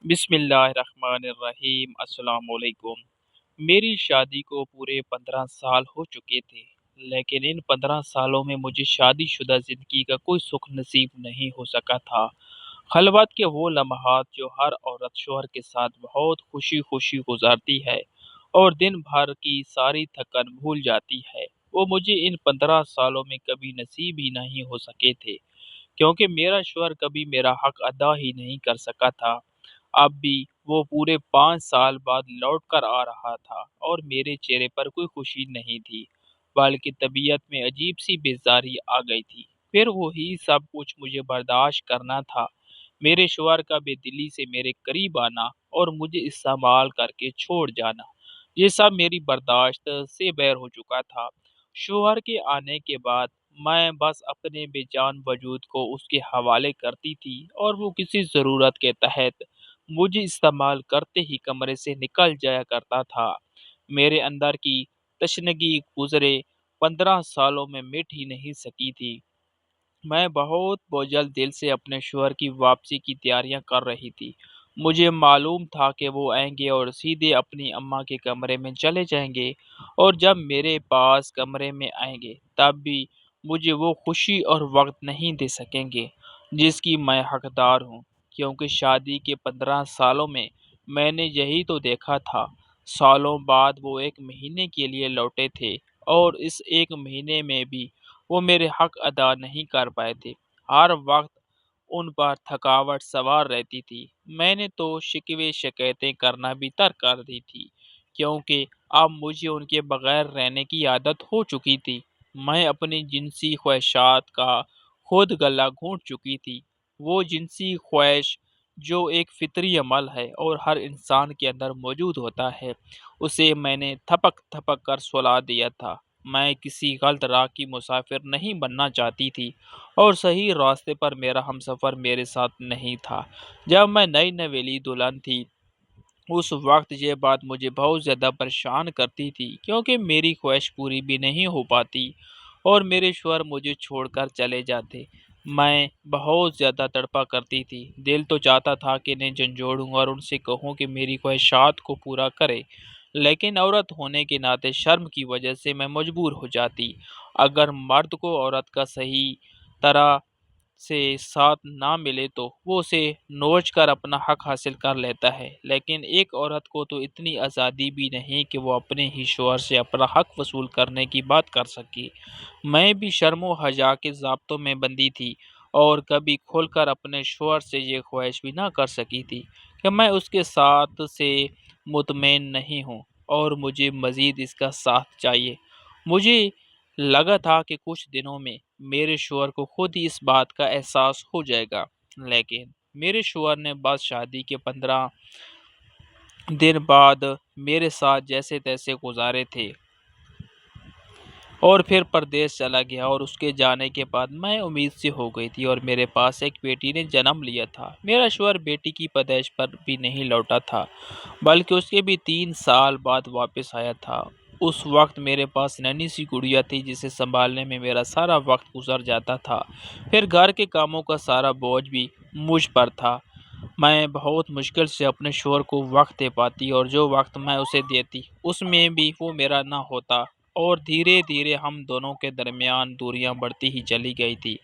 بسم اللہ الرحمن الرحیم۔ السلام علیکم۔ میری شادی کو پورے 15 سال ہو چکے تھے، لیکن ان 15 سالوں میں مجھے شادی شدہ زندگی کا کوئی سکھ نصیب نہیں ہو سکا تھا۔ خلوت کے وہ لمحات جو ہر عورت شوہر کے ساتھ بہت خوشی خوشی گزارتی ہے اور دن بھر کی ساری تھکن بھول جاتی ہے، وہ مجھے ان 15 سالوں میں کبھی نصیب ہی نہیں ہو سکے تھے، کیونکہ میرا شوہر کبھی میرا حق ادا ہی نہیں کر سکا تھا۔ اب بھی وہ پورے 5 سال بعد لوٹ کر آ رہا تھا اور میرے چہرے پر کوئی خوشی نہیں تھی، بلکہ طبیعت میں عجیب سی بیزاری آ گئی تھی۔ پھر وہی سب کچھ مجھے برداشت کرنا تھا، میرے شوہر کا بے دلی سے میرے قریب آنا اور مجھے استعمال کر کے چھوڑ جانا، یہ سب میری برداشت سے بیر ہو چکا تھا۔ شوہر کے آنے کے بعد میں بس اپنے بے جان وجود کو اس کے حوالے کرتی تھی اور وہ کسی ضرورت کے تحت مجھے استعمال کرتے ہی کمرے سے نکل جایا کرتا تھا۔ میرے اندر کی تشنگی گزرے 15 سالوں میں مٹ ہی نہیں سکی تھی۔ میں بہت بوجھل دل سے اپنے شوہر کی واپسی کی تیاریاں کر رہی تھی۔ مجھے معلوم تھا کہ وہ آئیں گے اور سیدھے اپنی اماں کے کمرے میں چلے جائیں گے، اور جب میرے پاس کمرے میں آئیں گے تب بھی مجھے وہ خوشی اور وقت نہیں دے سکیں گے جس کی میں حقدار ہوں، کیونکہ شادی کے 15 سالوں میں نے یہی تو دیکھا تھا۔ سالوں بعد وہ 1 مہینے کے لیے لوٹے تھے اور اس 1 مہینے میں بھی وہ میرے حق ادا نہیں کر پائے تھے۔ ہر وقت ان پر تھکاوٹ سوار رہتی تھی۔ میں نے تو شکوے شکایتیں کرنا بھی ترک کر دی تھی، کیونکہ اب مجھے ان کے بغیر رہنے کی عادت ہو چکی تھی۔ میں اپنی جنسی خواہشات کا خود گلا گھونٹ چکی تھی۔ وہ جنسی خواہش جو ایک فطری عمل ہے اور ہر انسان کے اندر موجود ہوتا ہے، اسے میں نے تھپک تھپک کر سلا دیا تھا۔ میں کسی غلط راہ کی مسافر نہیں بننا چاہتی تھی اور صحیح راستے پر میرا ہمسفر میرے ساتھ نہیں تھا۔ جب میں نئی نویلی دلہن تھی، اس وقت یہ بات مجھے بہت زیادہ پریشان کرتی تھی، کیونکہ میری خواہش پوری بھی نہیں ہو پاتی اور میرے شوہر مجھے چھوڑ کر چلے جاتے۔ میں بہت زیادہ تڑپا کرتی تھی۔ دل تو چاہتا تھا کہ انہیں جھنجھوڑوں اور ان سے کہوں کہ میری خواہشات کو پورا کرے، لیکن عورت ہونے کے ناطے شرم کی وجہ سے میں مجبور ہو جاتی۔ اگر مرد کو عورت کا صحیح طرح سے ساتھ نہ ملے تو وہ اسے نوچ کر اپنا حق حاصل کر لیتا ہے، لیکن ایک عورت کو تو اتنی آزادی بھی نہیں کہ وہ اپنے ہی شوہر سے اپنا حق وصول کرنے کی بات کر سکے۔ میں بھی شرم و حیا کے ضابطوں میں بندی تھی اور کبھی کھل کر اپنے شوہر سے یہ خواہش بھی نہ کر سکی تھی کہ میں اس کے ساتھ سے مطمئن نہیں ہوں اور مجھے مزید اس کا ساتھ چاہیے۔ مجھے لگا تھا کہ کچھ دنوں میں میرے شوہر کو خود ہی اس بات کا احساس ہو جائے گا، لیکن میرے شوہر نے بس شادی کے 15 دن بعد میرے ساتھ جیسے تیسے گزارے تھے اور پھر پردیس چلا گیا، اور اس کے جانے کے بعد میں امید سے ہو گئی تھی اور میرے پاس ایک بیٹی نے جنم لیا تھا۔ میرا شوہر بیٹی کی پیدائش پر بھی نہیں لوٹا تھا، بلکہ اس کے بھی 3 سال بعد واپس آیا تھا۔ اس وقت میرے پاس ننھی سی گڑیا تھی جسے سنبھالنے میں میرا سارا وقت گزر جاتا تھا۔ پھر گھر کے کاموں کا سارا بوجھ بھی مجھ پر تھا۔ میں بہت مشکل سے اپنے شوہر کو وقت دے پاتی اور جو وقت میں اسے دیتی اس میں بھی وہ میرا نہ ہوتا، اور دھیرے دھیرے ہم دونوں کے درمیان دوریاں بڑھتی ہی چلی گئی تھی۔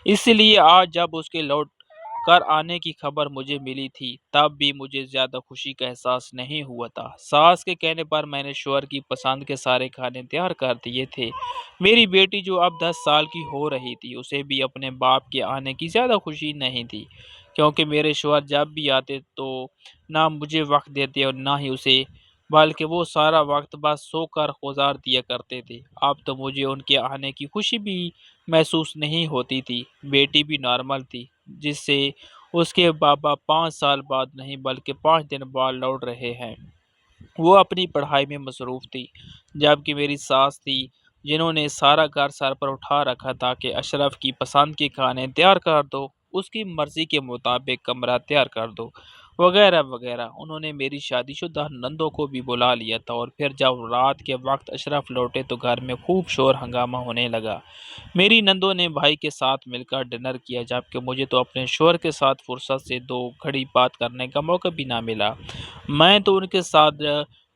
اس لیے آج جب اس کے لوٹ کر آنے کی خبر مجھے ملی تھی تب بھی مجھے زیادہ خوشی کا احساس نہیں ہوا تھا۔ ساس کے کہنے پر میں نے شوہر کی پسند کے سارے کھانے تیار کر دیے تھے۔ میری بیٹی جو اب 10 سال کی ہو رہی تھی، اسے بھی اپنے باپ کے آنے کی زیادہ خوشی نہیں تھی، کیونکہ میرے شوہر جب بھی آتے تو نہ مجھے وقت دیتے اور نہ ہی اسے، بلکہ وہ سارا وقت بس سو کر گزار دیا کرتے تھے۔ اب تو مجھے ان کے آنے کی خوشی بھی محسوس نہیں ہوتی تھی۔ بیٹی بھی نارمل تھی، جس سے اس کے بابا 5 سال بعد نہیں بلکہ 5 دن بعد لوٹ رہے ہیں۔ وہ اپنی پڑھائی میں مصروف تھی، جبکہ میری ساس تھی جنہوں نے سارا گھر سر پر اٹھا رکھا تھا کہ اشرف کی پسند کے کھانے تیار کر دو، اس کی مرضی کے مطابق کمرہ تیار کر دو، وغیرہ وغیرہ۔ انہوں نے میری شادی شدہ نندوں کو بھی بلا لیا تھا، اور پھر جب رات کے وقت اشرف لوٹے تو گھر میں خوب شور ہنگامہ ہونے لگا۔ میری نندوں نے بھائی کے ساتھ مل کر ڈنر کیا، جبکہ مجھے تو اپنے شوہر کے ساتھ فرصت سے دو گھڑی بات کرنے کا موقع بھی نہ ملا۔ میں تو ان کے ساتھ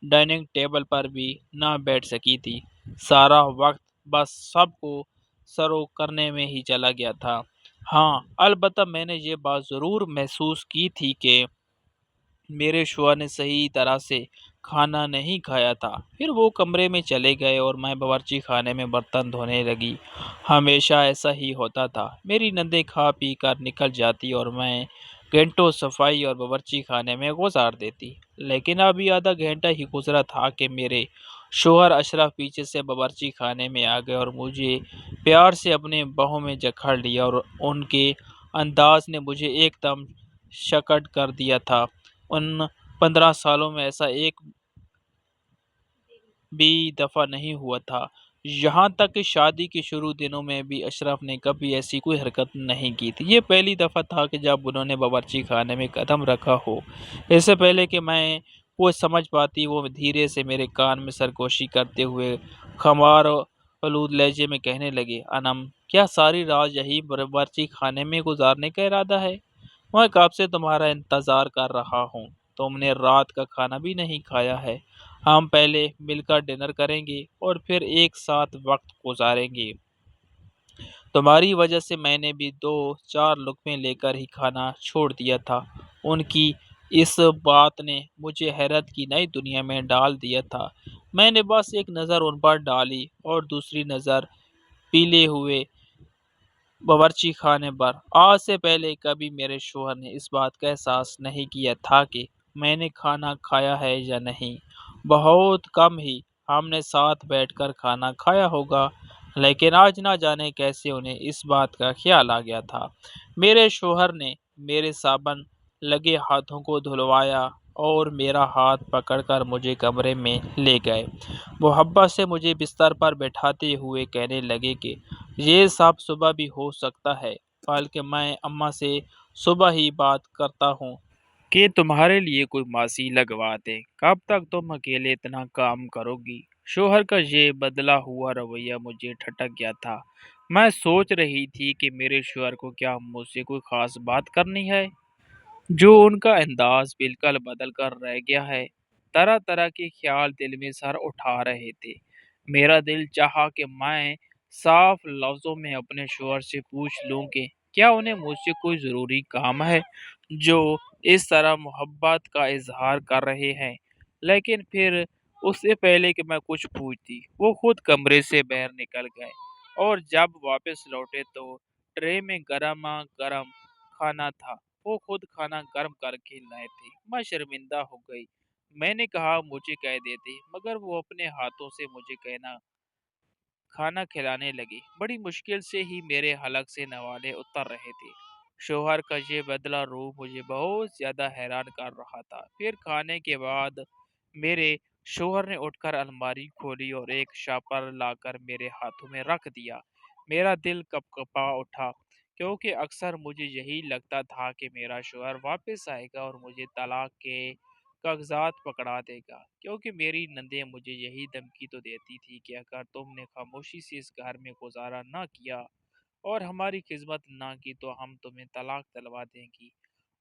ڈائننگ ٹیبل پر بھی نہ بیٹھ سکی تھی۔ سارا وقت بس سب کو سرو کرنے میں ہی چلا گیا تھا۔ ہاں، البتہ میں نے یہ بات ضرور محسوس کی تھی کہ میرے شوہر نے صحیح طرح سے کھانا نہیں کھایا تھا۔ پھر وہ کمرے میں چلے گئے اور میں باورچی خانے میں برتن دھونے لگی۔ ہمیشہ ایسا ہی ہوتا تھا، میری نندیں کھا پی کر نکل جاتی اور میں گھنٹوں صفائی اور باورچی خانے میں گزار دیتی۔ لیکن ابھی آدھا گھنٹہ ہی گزرا تھا کہ میرے شوہر اشرف پیچھے سے باورچی خانے میں آ گئے اور مجھے پیار سے اپنے باہوں میں جکڑ لیا، اور ان کے انداز نے مجھے ایک دم شکٹ کر دیا تھا۔ ان 15 سالوں میں ایسا ایک بھی دفعہ نہیں ہوا تھا۔ یہاں تک کہ شادی کے شروع دنوں میں بھی اشرف نے کبھی ایسی کوئی حرکت نہیں کی تھی۔ یہ پہلی دفعہ تھا کہ جب انہوں نے باورچی خانے میں قدم رکھا ہو۔ اس سے پہلے کہ میں وہ سمجھ پاتی، وہ دھیرے سے میرے کان میں سرگوشی کرتے ہوئے خمار آلود لہجے میں کہنے لگے، انم، کیا ساری رات یہی باورچی خانے میں گزارنے کا ارادہ ہے؟ میں کب سے تمہارا انتظار کر رہا ہوں۔ تم نے رات کا کھانا بھی نہیں کھایا ہے۔ ہم پہلے مل کر ڈنر کریں گے اور پھر ایک ساتھ وقت گزاریں گے۔ تمہاری وجہ سے میں نے بھی 2-4 لقمے لے کر ہی کھانا چھوڑ دیا تھا۔ ان کی اس بات نے مجھے حیرت کی نئی دنیا میں ڈال دیا تھا۔ میں نے بس ایک نظر ان پر ڈالی اور دوسری نظر پیلے ہوئے باورچی خانے پر۔ آج سے پہلے کبھی میرے شوہر نے اس بات کا احساس نہیں کیا تھا کہ میں نے کھانا کھایا ہے یا نہیں۔ بہت کم ہی ہم نے ساتھ بیٹھ کر کھانا کھایا ہوگا، لیکن آج نہ جانے کیسے انہیں اس بات کا خیال آ گیا تھا۔ میرے شوہر نے میرے صابن لگے ہاتھوں کو دھلوایا اور میرا ہاتھ پکڑ کر مجھے کمرے میں لے گئے۔ محبت سے مجھے بستر پر بٹھاتے ہوئے کہنے لگے کہ یہ سب صبح بھی ہو سکتا ہے، بلکہ میں اماں سے صبح ہی بات کرتا ہوں کہ تمہارے لیے کوئی ماسی لگوا دیں۔ کب تک تم اکیلے اتنا کام کرو گی؟ شوہر کا یہ بدلا ہوا رویہ مجھے ٹھٹک گیا تھا۔ میں سوچ رہی تھی کہ میرے شوہر کو کیا مجھ سے کوئی خاص بات کرنی ہے، جو ان کا انداز بالکل بدل کر رہ گیا ہے۔ طرح طرح کے خیال دل میں سر اٹھا رہے تھے۔ میرا دل چاہا کہ میں صاف لفظوں میں اپنے شوہر سے پوچھ لوں کہ کیا انہیں مجھ سے کوئی ضروری کام ہے، جو اس طرح محبت کا اظہار کر رہے ہیں۔ لیکن پھر اس سے پہلے کہ میں کچھ پوچھتی، وہ خود کمرے سے باہر نکل گئے، اور جب واپس لوٹے تو ٹرے میں گرما گرم کھانا تھا۔ وہ خود کھانا گرم کر کے لائے تھے۔ میں شرمندہ ہو گئی۔ میں نے کہا مجھے کہہ دیتے، مگر وہ اپنے ہاتھوں سے مجھے کھانا کھلانے لگی۔ بڑی مشکل سے ہی میرے حلق سے نوالے اتر رہے تھے۔ شوہر کا یہ بدلا روح مجھے بہت زیادہ حیران کر رہا تھا۔ پھر کھانے کے بعد میرے شوہر نے اٹھ کر الماری کھولی اور ایک شاپر لا کر میرے ہاتھوں میں رکھ دیا۔ میرا دل کپ کپا اٹھا، کیونکہ اکثر مجھے یہی لگتا تھا کہ میرا شوہر واپس آئے گا اور مجھے طلاق کے کاغذات پکڑا دے گا، کیونکہ میری نندیں مجھے یہی دھمکی تو دیتی تھی کہ اگر تم نے خاموشی سے اس گھر میں گزارا نہ کیا اور ہماری خدمت نہ کی تو ہم تمہیں طلاق دلوا دیں گی۔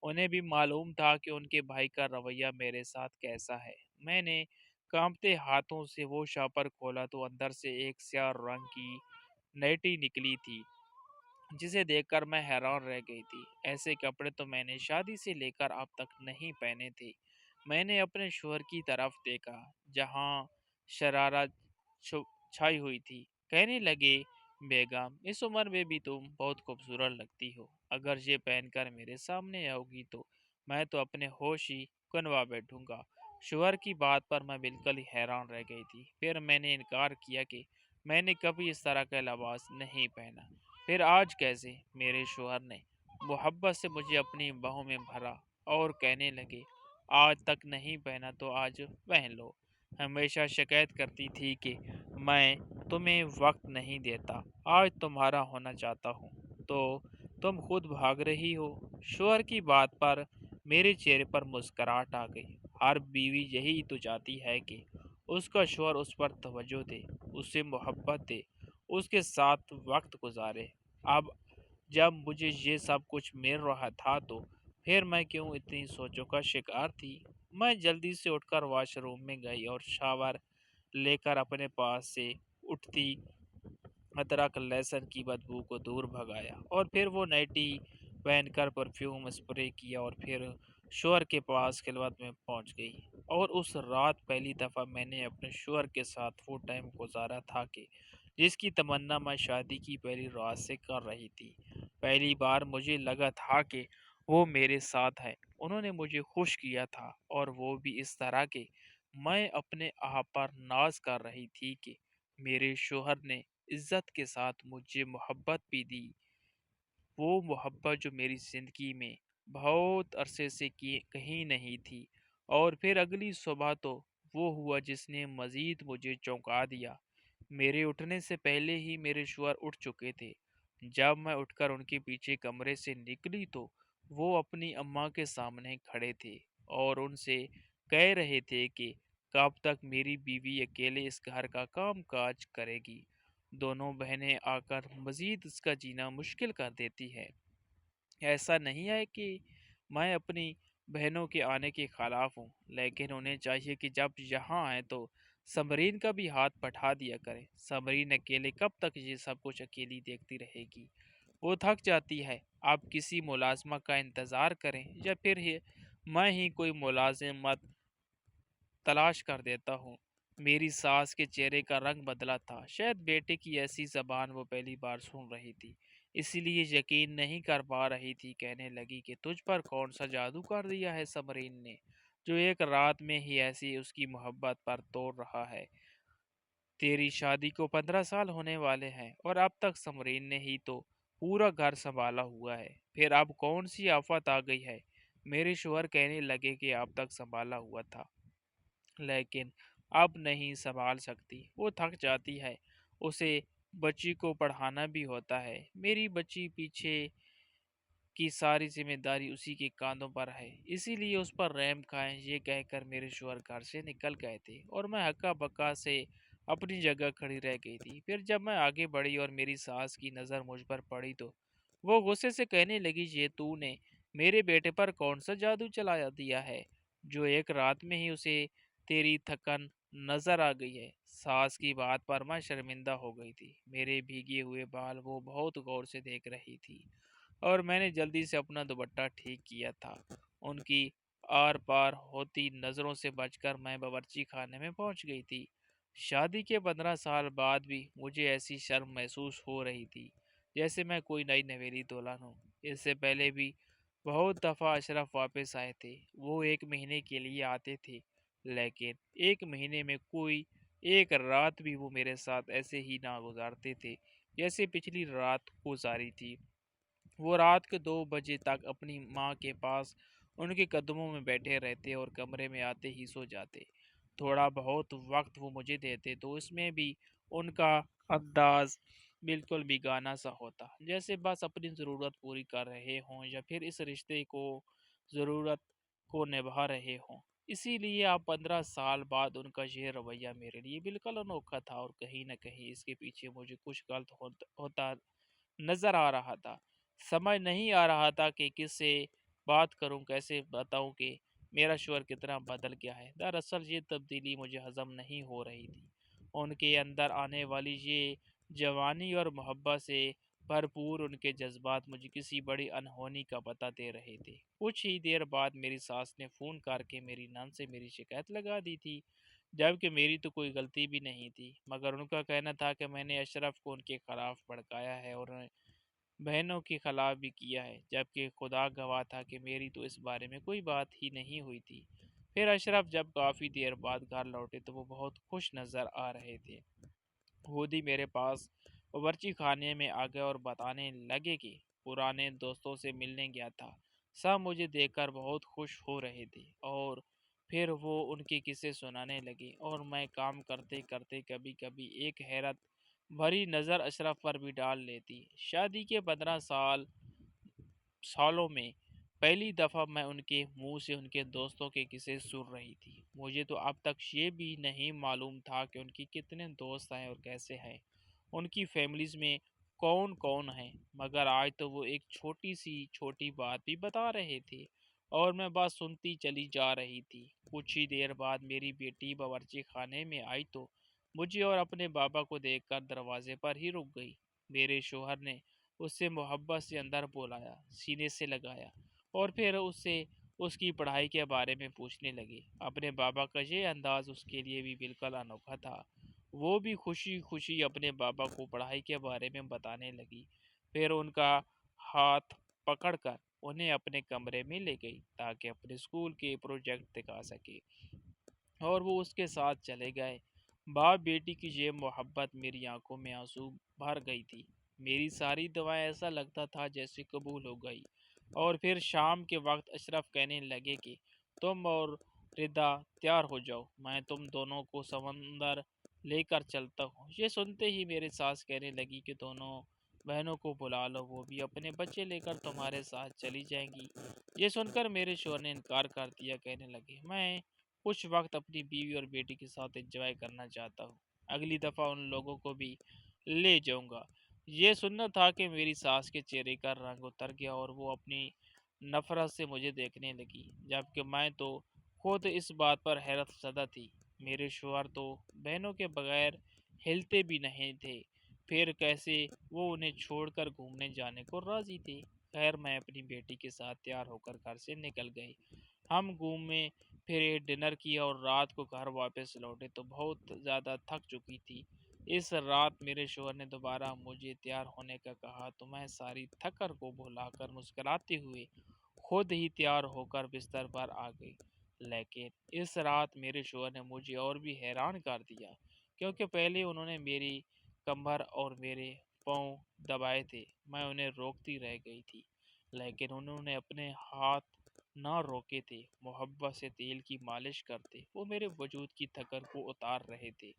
انہیں بھی معلوم تھا کہ ان کے بھائی کا رویہ میرے ساتھ کیسا ہے۔ میں نے کانپتے ہاتھوں سے وہ شاپر کھولا تو اندر سے ایک سیاہ رنگ کی نیٹی نکلی تھی، جسے دیکھ کر میں حیران رہ گئی تھی۔ ایسے کپڑے تو میں نے شادی سے لے کر اب تک نہیں پہنے تھے۔ میں نے اپنے شوہر کی طرف دیکھا، جہاں شرارت چھائی ہوئی تھی۔ کہنے لگے، بیگم، اس عمر میں بھی تم بہت خوبصورت لگتی ہو۔ اگر یہ پہن کر میرے سامنے آؤ گی تو میں تو اپنے ہوش ہی گنوا بیٹھوں گا۔ شوہر کی بات پر میں بالکل ہی حیران رہ گئی تھی۔ پھر میں نے انکار کیا کہ میں نے کبھی اس طرح کا لباس نہیں پہنا۔ پھر آج کیسے؟ میرے شوہر نے محبت سے مجھے اپنی باہوں میں بھرا اور کہنے لگے، آج تک نہیں پہنا تو آج پہن لو۔ ہمیشہ شکایت کرتی تھی کہ میں تمہیں وقت نہیں دیتا، آج تمہارا ہونا چاہتا ہوں تو تم خود بھاگ رہی ہو۔ شوہر کی بات پر میرے چہرے پر مسکراہٹ آ گئی۔ ہر بیوی یہی تو چاہتی ہے کہ اس کا شوہر اس پر توجہ دے، اس سے محبت دے، اس کے ساتھ وقت گزارے۔ اب جب مجھے یہ سب کچھ مل رہا تھا تو پھر میں کیوں اتنی سوچوں کا شکار تھی؟ میں جلدی سے اٹھ کر واش روم میں گئی اور شاور لے کر اپنے پاس سے اٹھتی ادرک لہسن کی بدبو کو دور بھگایا، اور پھر وہ نائٹی پہن کر پرفیوم اسپرے کیا اور پھر شوہر کے پاس خلوت میں پہنچ گئی۔ اور اس رات پہلی دفعہ میں نے اپنے شوہر کے ساتھ وہ ٹائم گزارا تھا کہ جس کی تمنا میں شادی کی پہلی رات سے کر رہی تھی۔ پہلی بار مجھے لگا تھا کہ وہ میرے ساتھ ہے، انہوں نے مجھے خوش کیا تھا، اور وہ بھی اس طرح کہ میں اپنے آپ پر ناز کر رہی تھی کہ میرے شوہر نے عزت کے ساتھ مجھے محبت بھی دی، وہ محبت جو میری زندگی میں بہت عرصے سے کہیں نہیں تھی۔ اور پھر اگلی صبح تو وہ ہوا جس نے مزید مجھے چونکا دیا۔ میرے اٹھنے سے پہلے ہی میرے شوہر اٹھ چکے تھے۔ جب میں اٹھ کر ان کے پیچھے کمرے سے نکلی تو وہ اپنی اماں کے سامنے کھڑے تھے اور ان سے کہہ رہے تھے کہ کب تک میری بیوی اکیلے اس گھر کا کام کاج کرے گی، دونوں بہنیں آ کر مزید اس کا جینا مشکل کر دیتی ہے۔ ایسا نہیں ہے کہ میں اپنی بہنوں کے آنے کے خلاف ہوں، لیکن انہیں چاہیے کہ جب یہاں آئیں تو سمرین کا بھی ہاتھ پٹھا دیا کریں۔ سمرین اکیلے کب تک یہ سب کچھ اکیلی دیکھتی رہے گی؟ وہ تھک جاتی ہے۔ آپ کسی ملازمہ کا انتظار کریں، یا پھر میں ہی کوئی ملازمت تلاش کر دیتا ہوں۔ میری ساس کے چہرے کا رنگ بدلا تھا، شاید بیٹے کی ایسی زبان وہ پہلی بار سن رہی تھی، اسی لیے یقین نہیں کر پا رہی تھی۔ کہنے لگی کہ تجھ پر کون سا جادو کر دیا ہے سمرین نے، جو ایک رات میں ہی ایسی اس کی محبت پر توڑ رہا ہے؟ تیری شادی کو 15 سال ہونے والے ہیں، اور اب تک سمرین نے ہی تو پورا گھر سنبھالا ہوا ہے، پھر اب کون سی آفت آ گئی ہے؟ میرے شوہر کہنے لگے کہ اب تک سنبھالا ہوا تھا، لیکن اب نہیں سنبھال سکتی، وہ تھک جاتی ہے، اسے بچی کو پڑھانا بھی ہوتا ہے، میری بچی پیچھے کی ساری ذمہ داری اسی کے کاندھوں پر ہے، اسی لیے اس پر رحم کھائیں۔ یہ کہہ کر میرے شوہر گھر سے نکل گئے تھے اور میں ہکا بکا سے اپنی جگہ کھڑی رہ گئی تھی۔ پھر جب میں آگے بڑھی اور میری ساس کی نظر مجھ پر پڑی تو وہ غصے سے کہنے لگی، یہ تو نے میرے بیٹے پر کون سا جادو چلایا دیا ہے جو ایک رات میں ہی اسے تیری تھکن نظر آ گئی ہے؟ ساس کی بات پر میں شرمندہ ہو گئی تھی۔ میرے بھیگے ہوئے بال وہ بہت غور سے دیکھ رہی تھی، اور میں نے جلدی سے اپنا دوپٹہ ٹھیک کیا تھا۔ ان کی آر پار ہوتی نظروں سے بچ کر میں باورچی خانے میں پہنچ گئی تھی۔ شادی کے 15 سال بعد بھی مجھے ایسی شرم محسوس ہو رہی تھی جیسے میں کوئی نئی نویلی دلہن ہوں۔ اس سے پہلے بھی بہت دفعہ اشرف واپس آئے تھے، وہ 1 مہینے کے لیے آتے تھے، لیکن 1 مہینے میں کوئی ایک رات بھی وہ میرے ساتھ ایسے ہی نہ گزارتے تھے جیسے پچھلی رات گزاری تھی۔ وہ رات کے 2 بجے تک اپنی ماں کے پاس ان کے قدموں میں بیٹھے رہتے اور کمرے میں آتے ہی سو جاتے۔ تھوڑا بہت وقت وہ مجھے دیتے تو اس میں بھی ان کا انداز بالکل بیگانہ سا ہوتا، جیسے بس اپنی ضرورت پوری کر رہے ہوں یا پھر اس رشتے کو ضرورت کو نبھا رہے ہوں۔ اسی لیے اب 15 سال بعد ان کا یہ رویہ میرے لیے بالکل انوکھا تھا، اور کہیں نہ کہیں اس کے پیچھے مجھے کچھ غلط ہوتا نظر آ رہا تھا۔ سمجھ نہیں آ رہا تھا کہ کس سے بات کروں، کیسے بتاؤں کہ میرا شوہر کتنا بدل گیا ہے۔ دراصل یہ تبدیلی مجھے ہضم نہیں ہو رہی تھی۔ ان کے اندر آنے والی یہ جوانی اور محبت سے بھرپور ان کے جذبات مجھے کسی بڑی انہونی کا پتہ دے رہے تھے۔ کچھ ہی دیر بعد میری ساس نے فون کر کے میری نان سے میری شکایت لگا دی تھی، جبکہ میری تو کوئی غلطی بھی نہیں تھی، مگر ان کا کہنا تھا کہ میں نے اشرف کو ان کے خلاف بھڑکایا ہے اور بہنوں کے خلاف بھی کیا ہے، جبکہ خدا گواہ تھا کہ میری تو اس بارے میں کوئی بات ہی نہیں ہوئی تھی۔ پھر اشرف جب کافی دیر بعد گھر لوٹے تو وہ بہت خوش نظر آ رہے تھے۔ خود ہی میرے پاس باورچی خانے میں آ گئے اور بتانے لگے کہ پرانے دوستوں سے ملنے گیا تھا۔ سب مجھے دیکھ کر بہت خوش ہو رہے تھے، اور پھر وہ ان کے قصے سنانے لگے، اور میں کام کرتے کرتے کبھی کبھی ایک حیرت بھری نظر اشرف پر بھی ڈال لیتی۔ شادی کے 15 سالوں میں پہلی دفعہ میں ان کے منہ سے ان کے دوستوں کے قصے سن رہی تھی۔ مجھے تو اب تک یہ بھی نہیں معلوم تھا کہ ان کی کتنے دوست ہیں اور کیسے ہیں، ان کی فیملیز میں کون کون ہیں، مگر آج تو وہ ایک چھوٹی بات بھی بتا رہے تھے اور میں بات سنتی چلی جا رہی تھی۔ کچھ ہی دیر بعد میری بیٹی باورچی خانے میں آئی تو مجھے اور اپنے بابا کو دیکھ کر دروازے پر ہی رک گئی۔ میرے شوہر نے اس سے محبت سے اندر بلایا، سینے سے لگایا اور پھر اس سے اس کی پڑھائی کے بارے میں پوچھنے لگے۔ اپنے بابا کا یہ انداز اس کے لیے بھی بالکل انوکھا تھا۔ وہ بھی خوشی خوشی اپنے بابا کو پڑھائی کے بارے میں بتانے لگی، پھر ان کا ہاتھ پکڑ کر انہیں اپنے کمرے میں لے گئی تاکہ اپنے اسکول کے پروجیکٹ دکھا سکے، اور وہ اس کے ساتھ چلے گئے۔ باپ بیٹی کی یہ محبت میری آنکھوں میں آنسو بھر گئی تھی۔ میری ساری دعائیں ایسا لگتا تھا جیسے قبول ہو گئی۔ اور پھر شام کے وقت اشرف کہنے لگے کہ تم اور ردا تیار ہو جاؤ، میں تم دونوں کو سمندر لے کر چلتا ہوں۔ یہ سنتے ہی میری ساس کہنے لگی کہ دونوں بہنوں کو بلا لو، وہ بھی اپنے بچے لے کر تمہارے ساتھ چلی جائیں گی۔ یہ سن کر میرے شوہر نے انکار کر دیا، کہنے لگے میں کچھ وقت اپنی بیوی اور بیٹی کے ساتھ انجوائے کرنا چاہتا ہوں، اگلی دفعہ ان لوگوں کو بھی لے جاؤں گا۔ یہ سننا تھا کہ میری ساس کے چہرے کا رنگ اتر گیا اور وہ اپنی نفرت سے مجھے دیکھنے لگی، جبکہ میں تو خود اس بات پر حیرت زدہ تھی۔ میرے شوہر تو بہنوں کے بغیر ہلتے بھی نہیں تھے، پھر کیسے وہ انہیں چھوڑ کر گھومنے جانے کو راضی تھے۔ خیر میں اپنی بیٹی کے ساتھ تیار ہو کر گھر سے نکل گئی۔ ہم گھومے پھرے، ڈنر کیا اور رات کو گھر واپس لوٹے تو بہت زیادہ تھک چکی تھی۔ اس رات میرے شوہر نے دوبارہ مجھے تیار ہونے کا کہا تو میں ساری تھکن کو بھلا کر مسکراتے ہوئے خود ہی تیار ہو کر بستر پر آ گئی۔ لیکن اس رات میرے شوہر نے مجھے اور بھی حیران کر دیا، کیونکہ پہلے انہوں نے میری کمر اور میرے پاؤں دبائے تھے، میں انہیں روکتی رہ گئی تھی، لیکن انہوں نے اپنے ہاتھ نہ روکے تھے، محبت سے تیل کی مالش کرتے وہ میرے وجود کی تھکن کو اتار رہے تھے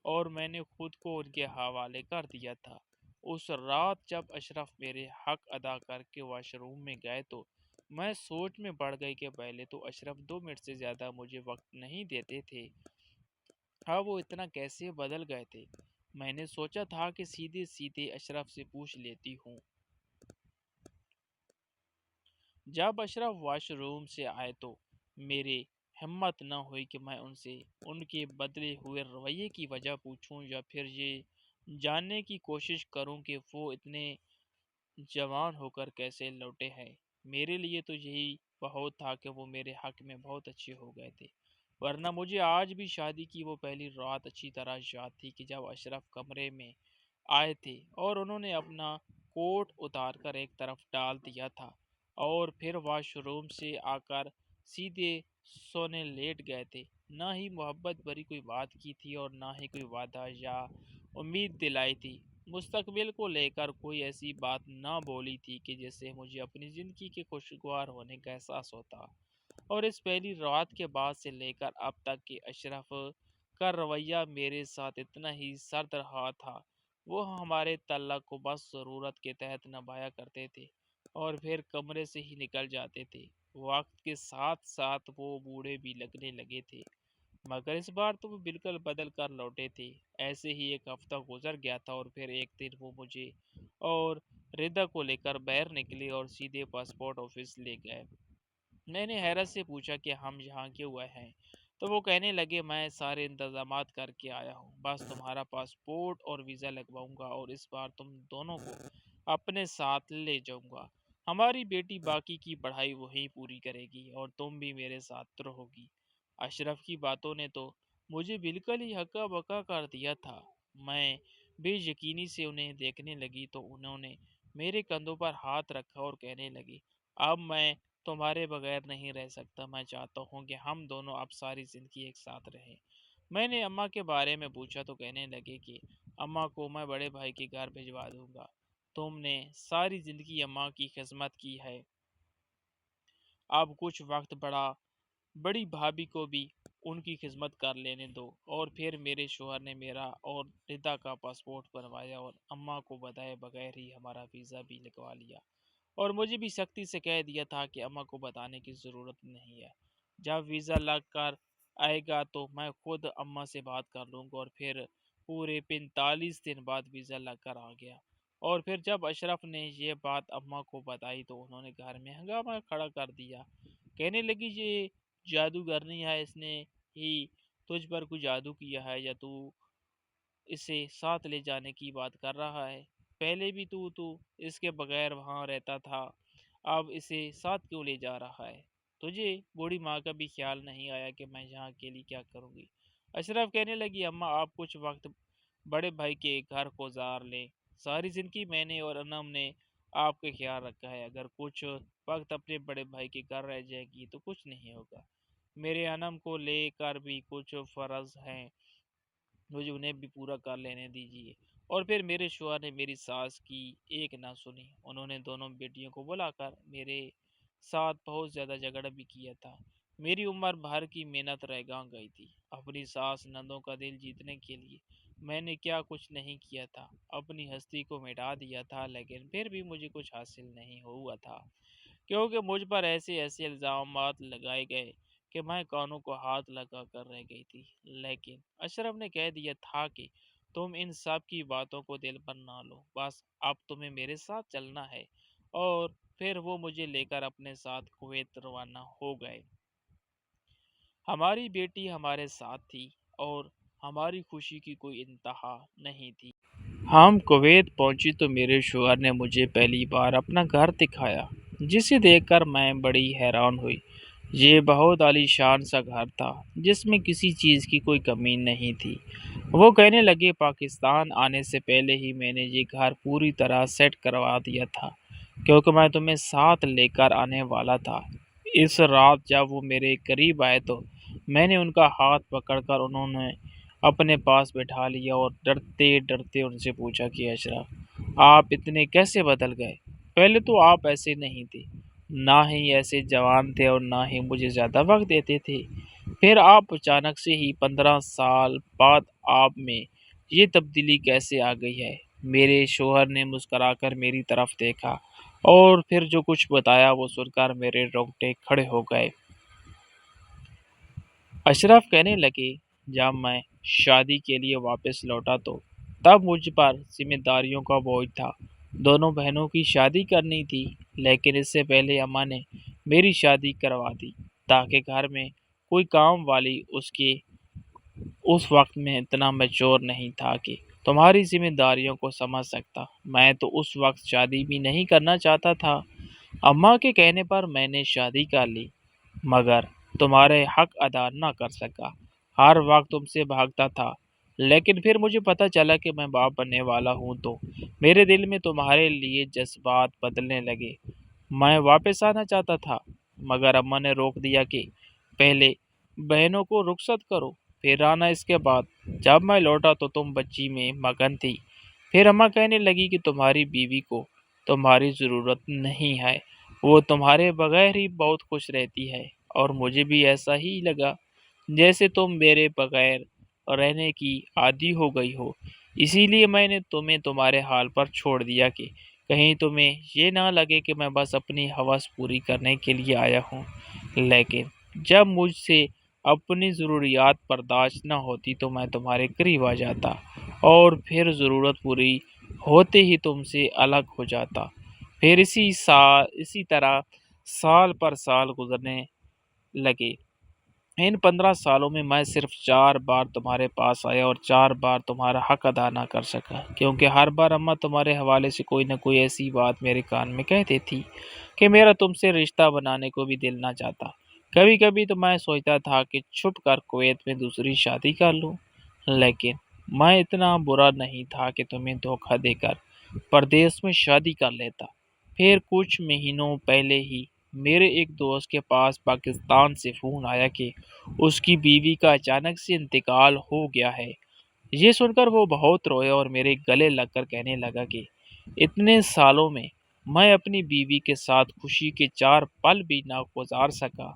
اور میں نے خود کو ان کے حوالے کر دیا تھا۔ اس رات جب اشرف میرے حق ادا کر کے واش روم میں گئے تو میں سوچ میں پڑ گئی کہ پہلے تو اشرف 2 منٹ سے زیادہ مجھے وقت نہیں دیتے تھے، ہاں وہ اتنا کیسے بدل گئے تھے۔ میں نے سوچا تھا کہ سیدھے سیدھے اشرف سے پوچھ لیتی ہوں۔ جب اشرف واش روم سے آئے تو میرے ہمت نہ ہوئی کہ میں ان سے ان کے بدلے ہوئے رویے کی وجہ پوچھوں یا پھر یہ جاننے کی کوشش کروں کہ وہ اتنے جوان ہو کر کیسے لوٹے ہیں۔ میرے لیے تو یہی بہت تھا کہ وہ میرے حق میں بہت اچھے ہو گئے تھے، ورنہ مجھے آج بھی شادی کی وہ پہلی رات اچھی طرح یاد تھی کہ جب اشرف کمرے میں آئے تھے اور انہوں نے اپنا کوٹ اتار کر ایک طرف ڈال دیا تھا اور پھر واش روم سے آ کر سیدھے سونے لیٹ گئے تھے۔ نہ ہی محبت بھری کوئی بات کی تھی اور نہ ہی کوئی وعدہ یا امید دلائی تھی، مستقبل کو لے کر کوئی ایسی بات نہ بولی تھی کہ جس سے مجھے اپنی زندگی کے خوشگوار ہونے کا احساس ہوتا۔ اور اس پہلی رات کے بعد سے لے کر اب تک کہ اشرف کا رویہ میرے ساتھ اتنا ہی سرد رہا تھا۔ وہ ہمارے تعلق کو بس ضرورت کے تحت نبھایا کرتے تھے اور پھر کمرے سے ہی نکل جاتے تھے۔ وقت کے ساتھ ساتھ وہ بوڑھے بھی لگنے لگے تھے، مگر اس بار تو وہ بالکل بدل کر لوٹے تھے۔ ایسے ہی ایک ہفتہ گزر گیا تھا اور پھر ایک دن وہ مجھے اور ردا کو لے کر باہر نکلے اور سیدھے پاسپورٹ آفس لے گئے۔ میں نے حیرت سے پوچھا کہ ہم یہاں کیوں ہوئے ہیں، تو وہ کہنے لگے میں سارے انتظامات کر کے آیا ہوں، بس تمہارا پاسپورٹ اور ویزا لگواؤں گا اور اس بار تم دونوں کو اپنے ساتھ لے جاؤں گا۔ ہماری بیٹی باقی کی پڑھائی وہیں پوری کرے گی اور تم بھی میرے ساتھ رہو گی۔ اشرف کی باتوں نے تو مجھے بالکل ہی ہکا بکا کر دیا تھا۔ میں بے یقینی سے انہیں دیکھنے لگی تو انہوں نے میرے کندھوں پر ہاتھ رکھا اور کہنے لگی اب میں تمہارے بغیر نہیں رہ سکتا، میں چاہتا ہوں کہ ہم دونوں اب ساری زندگی ایک ساتھ رہیں۔ میں نے اماں کے بارے میں پوچھا تو کہنے لگے کہ اماں کو میں بڑے بھائی کے گھر بھجوا دوں گا، تم نے ساری زندگی اماں کی خدمت کی ہے، اب کچھ وقت بڑی بھابھی کو بھی ان کی خدمت کر لینے دو۔ اور پھر میرے شوہر نے میرا اور ردا کا پاسپورٹ بنوایا اور اماں کو بتائے بغیر ہی ہمارا ویزا بھی لگوا لیا اور مجھے بھی سختی سے کہہ دیا تھا کہ اماں کو بتانے کی ضرورت نہیں ہے، جب ویزا لگ کر آئے گا تو میں خود اماں سے بات کر لوں گا۔ اور پھر پورے 45 دن بعد ویزا لگ کر آ گیا۔ اور پھر جب اشرف نے یہ بات اماں کو بتائی تو انہوں نے گھر میں ہنگامہ کھڑا کر دیا، کہنے لگی یہ جادوگر نہیں ہے، اس نے ہی تجھ پر کوئی جادو کیا ہے، یا تو اسے ساتھ لے جانے کی بات کر رہا ہے؟ پہلے بھی تو اس کے بغیر وہاں رہتا تھا، اب اسے ساتھ کیوں لے جا رہا ہے؟ تجھے بوڑھی ماں کا بھی خیال نہیں آیا کہ میں یہاں اکیلی کیا کروں گی؟ اشرف کہنے لگی اماں آپ کچھ وقت بڑے بھائی کے گھر کو زار لیں، ساری زندگی میں نے اور انم نے آپ کا خیال رکھا ہے، اگر کچھ وقت اپنے بڑے بھائی کے گھر رہ جائے گی تو کچھ نہیں ہوگا، میرے انم کو لے کر بھی کچھ فرض ہیں، مجھے انہیں بھی پورا کر لینے دیجیے۔ اور پھر میرے شوہر نے میری ساس کی ایک نہ سنی، انہوں نے دونوں بیٹیوں کو بلا کر میرے ساتھ بہت زیادہ جھگڑا بھی کیا تھا، میری عمر بھر کی محنت رہ گئی تھی اپنی ساس نندوں کا دل جیتنے کے لیے، میں نے کیا کچھ نہیں کیا تھا، اپنی ہستی کو مٹا دیا تھا، لیکن پھر بھی مجھے کچھ حاصل نہیں ہوا تھا، کیونکہ مجھ پر ایسے ایسے الزامات لگائے گئے کہ میں کانوں کو ہاتھ لگا کر رہ گئی تھی۔ لیکن اشرف نے کہہ دیا تھا کہ تم ان سب کی باتوں کو دل پر نہ لو، بس اب تمہیں میرے ساتھ چلنا ہے۔ اور پھر وہ مجھے لے کر اپنے ساتھ کویت روانہ ہو گئے۔ ہماری بیٹی ہمارے ساتھ تھی اور ہماری خوشی کی کوئی انتہا نہیں تھی۔ ہم کویت پہنچی تو میرے شوہر نے مجھے پہلی بار اپنا گھر دکھایا، جسے دیکھ کر میں بڑی حیران ہوئی۔ یہ بہت عالی شان سا گھر تھا جس میں کسی چیز کی کوئی کمی نہیں تھی۔ وہ کہنے لگے پاکستان آنے سے پہلے ہی میں نے یہ گھر پوری طرح سیٹ کروا دیا تھا، کیونکہ میں تمہیں ساتھ لے کر آنے والا تھا۔ اس رات جب وہ میرے قریب آئے تو میں نے ان کا ہاتھ پکڑ کر انہوں نے اپنے پاس بٹھا لیا اور ڈرتے ڈرتے ان سے پوچھا کہ اشرف آپ اتنے کیسے بدل گئے؟ پہلے تو آپ ایسے نہیں تھے، نہ ہی ایسے جوان تھے اور نہ ہی مجھے زیادہ وقت دیتے تھے، پھر آپ اچانک سے ہی 15 سال بعد آپ میں یہ تبدیلی کیسے آ گئی ہے؟ میرے شوہر نے مسکرا کر میری طرف دیکھا اور پھر جو کچھ بتایا وہ سن کر میرے رونگٹے کھڑے ہو گئے۔ اشرف کہنے لگے جب میں شادی کے لیے واپس لوٹا تو تب مجھ پر ذمہ داریوں کا بوجھ تھا، دونوں بہنوں کی شادی کرنی تھی، لیکن اس سے پہلے اماں نے میری شادی کروا دی تاکہ گھر میں کوئی کام والی اس وقت میں اتنا میچور نہیں تھا کہ تمہاری ذمہ داریوں کو سمجھ سکتا، میں تو اس وقت شادی بھی نہیں کرنا چاہتا تھا، اماں کے کہنے پر میں نے شادی کر لی، مگر تمہارے حق ادا نہ کر سکا، ہر وقت تم سے بھاگتا تھا، لیکن پھر مجھے پتا چلا کہ میں باپ بننے والا ہوں تو میرے دل میں تمہارے لیے جذبات بدلنے لگے، میں واپس آنا چاہتا تھا، مگر اماں نے روک دیا کہ پہلے بہنوں کو رخصت کرو پھر آنا، اس کے بعد جب میں لوٹا تو تم بچی میں مگن تھی، پھر اماں کہنے لگی کہ تمہاری بیوی کو تمہاری ضرورت نہیں ہے، وہ تمہارے بغیر ہی بہت خوش رہتی ہے، اور مجھے بھی ایسا ہی لگا جیسے تم میرے بغیر رہنے کی عادی ہو گئی ہو، اسی لیے میں نے تمہیں تمہارے حال پر چھوڑ دیا کہ کہیں تمہیں یہ نہ لگے کہ میں بس اپنی ہوس پوری کرنے کے لیے آیا ہوں، لیکن جب مجھ سے اپنی ضروریات برداشت نہ ہوتی تو میں تمہارے قریب آ جاتا اور پھر ضرورت پوری ہوتے ہی تم سے الگ ہو جاتا، پھر اسی طرح سال پر سال گزرنے لگے۔ ان 15 سالوں میں صرف 4 بار تمہارے پاس آیا اور 4 بار تمہارا حق ادا نہ کر سکا، کیونکہ ہر بار اماں تمہارے حوالے سے کوئی نہ کوئی ایسی بات میرے کان میں کہتی تھی کہ میرا تم سے رشتہ بنانے کو بھی دل نہ چاہتا، کبھی کبھی تو میں سوچتا تھا کہ چھپ کر کویت میں دوسری شادی کر لوں، لیکن میں اتنا برا نہیں تھا کہ تمہیں دھوکہ دے کر پردیس میں شادی کر لیتا۔ پھر کچھ مہینوں پہلے ہی میرے ایک دوست کے پاس پاکستان سے فون آیا کہ اس کی بیوی کا اچانک سے انتقال ہو گیا ہے۔ یہ سن کر وہ بہت رویا اور میرے گلے لگ کر کہنے لگا کہ اتنے سالوں میں اپنی بیوی کے ساتھ خوشی کے 4 پل بھی نہ گزار سکا،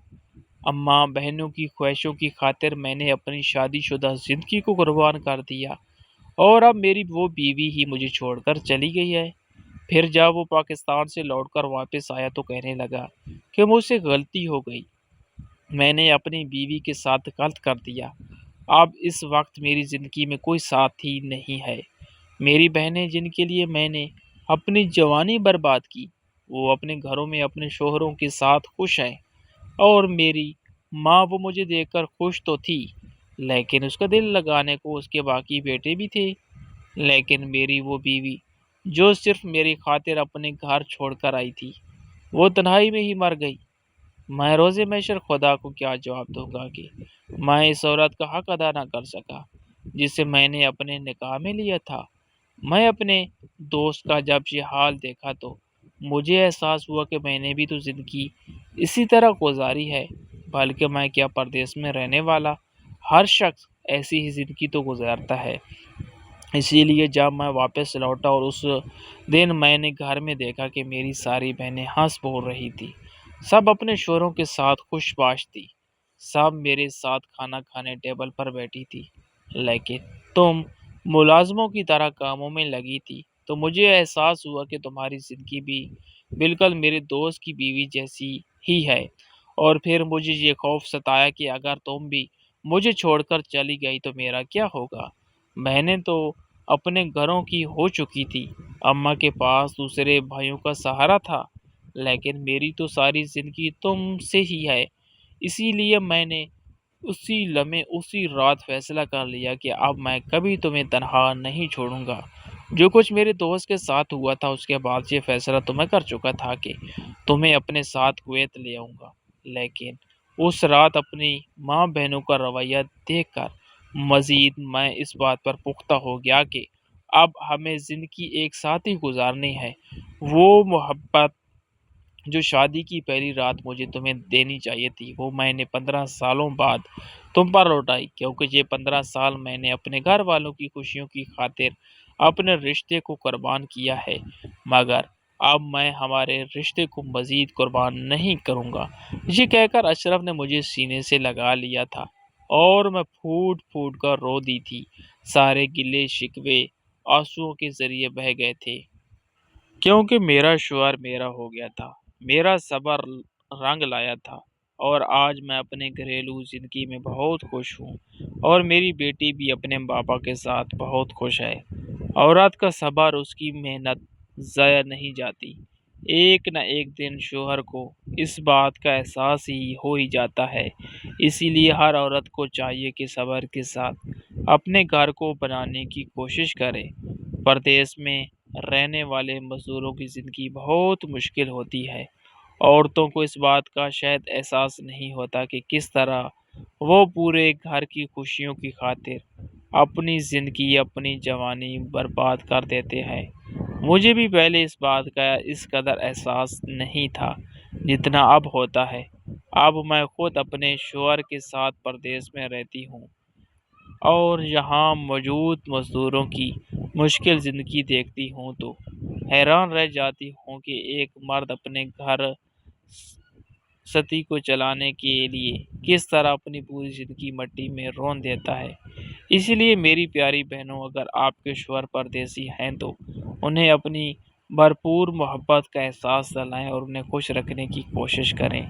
اماں بہنوں کی خواہشوں کی خاطر میں نے اپنی شادی شدہ زندگی کو قربان کر دیا، اور اب میری وہ بیوی ہی مجھے چھوڑ کر چلی گئی ہے۔ پھر جب وہ پاکستان سے لوٹ کر واپس آیا تو کہنے لگا کہ مجھ سے غلطی ہو گئی، میں نے اپنی بیوی کے ساتھ غلط کر دیا، اب اس وقت میری زندگی میں کوئی ساتھی نہیں ہے۔ میری بہنیں جن کے لیے میں نے اپنی جوانی برباد کی، وہ اپنے گھروں میں اپنے شوہروں کے ساتھ خوش ہیں، اور میری ماں، وہ مجھے دیکھ کر خوش تو تھی، لیکن اس کا دل لگانے کو اس کے باقی بیٹے بھی تھے۔ لیکن میری وہ بیوی جو صرف میری خاطر اپنے گھر چھوڑ کر آئی تھی، وہ تنہائی میں ہی مر گئی۔ میں روز محشر خدا کو کیا جواب دوں گا کہ میں اس عورت کا حق ادا نہ کر سکا جسے میں نے اپنے نکاح میں لیا تھا۔ میں اپنے دوست کا جب یہ حال دیکھا تو مجھے احساس ہوا کہ میں نے بھی تو زندگی اسی طرح گزاری ہے، بلکہ میں کیا پردیس میں رہنے والا ہر شخص ایسی ہی زندگی تو گزارتا ہے۔ اسی لیے جب میں واپس لوٹا اور اس دن میں نے گھر میں دیکھا کہ میری ساری بہنیں ہنس بول رہی تھی، سب اپنے شوہروں کے ساتھ خوش باش تھی، سب میرے ساتھ کھانا کھانے ٹیبل پر بیٹھی تھی، لیکن تم ملازموں کی طرح کاموں میں لگی تھی، تو مجھے احساس ہوا کہ تمہاری زندگی بھی بالکل میرے دوست کی بیوی جیسی ہی ہے۔ اور پھر مجھے یہ خوف ستایا کہ اگر تم بھی مجھے چھوڑ کر چلی گئی تو میرا کیا ہوگا۔ بہنیں تو اپنے گھروں کی ہو چکی تھی، اماں کے پاس دوسرے بھائیوں کا سہارا تھا، لیکن میری تو ساری زندگی تم سے ہی ہے۔ اسی لیے میں نے اسی لمحے اسی رات فیصلہ کر لیا کہ اب میں کبھی تمہیں تنہا نہیں چھوڑوں گا۔ جو کچھ میرے دوست کے ساتھ ہوا تھا اس کے بعد یہ فیصلہ تو میں کر چکا تھا کہ تمہیں اپنے ساتھ کویت لے آؤں گا، لیکن اس رات اپنی ماں بہنوں کا رویہ دیکھ کر مزید میں اس بات پر پختہ ہو گیا کہ اب ہمیں زندگی ایک ساتھ ہی گزارنی ہے۔ وہ محبت جو شادی کی پہلی رات مجھے تمہیں دینی چاہیے تھی، وہ میں نے 15 سالوں بعد تم پر لوٹائی، کیونکہ یہ 15 سال میں نے اپنے گھر والوں کی خوشیوں کی خاطر اپنے رشتے کو قربان کیا ہے، مگر اب میں ہمارے رشتے کو مزید قربان نہیں کروں گا۔ یہ کہہ کر اشرف نے مجھے سینے سے لگا لیا تھا اور میں پھوٹ پھوٹ کر رو دی تھی۔ سارے گلے شکوے آنسوؤں کے ذریعے بہہ گئے تھے، کیونکہ میرا شوہر میرا ہو گیا تھا، میرا صبر رنگ لایا تھا، اور آج میں اپنے گھریلو زندگی میں بہت خوش ہوں، اور میری بیٹی بھی اپنے پاپا کے ساتھ بہت خوش ہے۔ عورت کا صبر، اس کی محنت ضائع نہیں جاتی، ایک نہ ایک دن شوہر کو اس بات کا احساس ہو ہی جاتا ہے۔ اسی لیے ہر عورت کو چاہیے کہ صبر کے ساتھ اپنے گھر کو بنانے کی کوشش کرے۔ پردیس میں رہنے والے مزدوروں کی زندگی بہت مشکل ہوتی ہے۔ عورتوں کو اس بات کا شاید احساس نہیں ہوتا کہ کس طرح وہ پورے گھر کی خوشیوں کی خاطر اپنی زندگی، اپنی جوانی برباد کر دیتے ہیں۔ مجھے بھی پہلے اس بات کا اس قدر احساس نہیں تھا جتنا اب ہوتا ہے۔ اب میں خود اپنے شوہر کے ساتھ پردیس میں رہتی ہوں اور یہاں موجود مزدوروں کی مشکل زندگی دیکھتی ہوں تو حیران رہ جاتی ہوں کہ ایک مرد اپنے گھر ستی کو چلانے کے لیے کس طرح اپنی پوری زندگی مٹی میں رون دیتا ہے۔ اسی لیے میری پیاری بہنوں، اگر آپ کے شوہر پردیسی ہیں تو انہیں اپنی بھرپور محبت کا احساس دلائیں اور انہیں خوش رکھنے کی کوشش کریں۔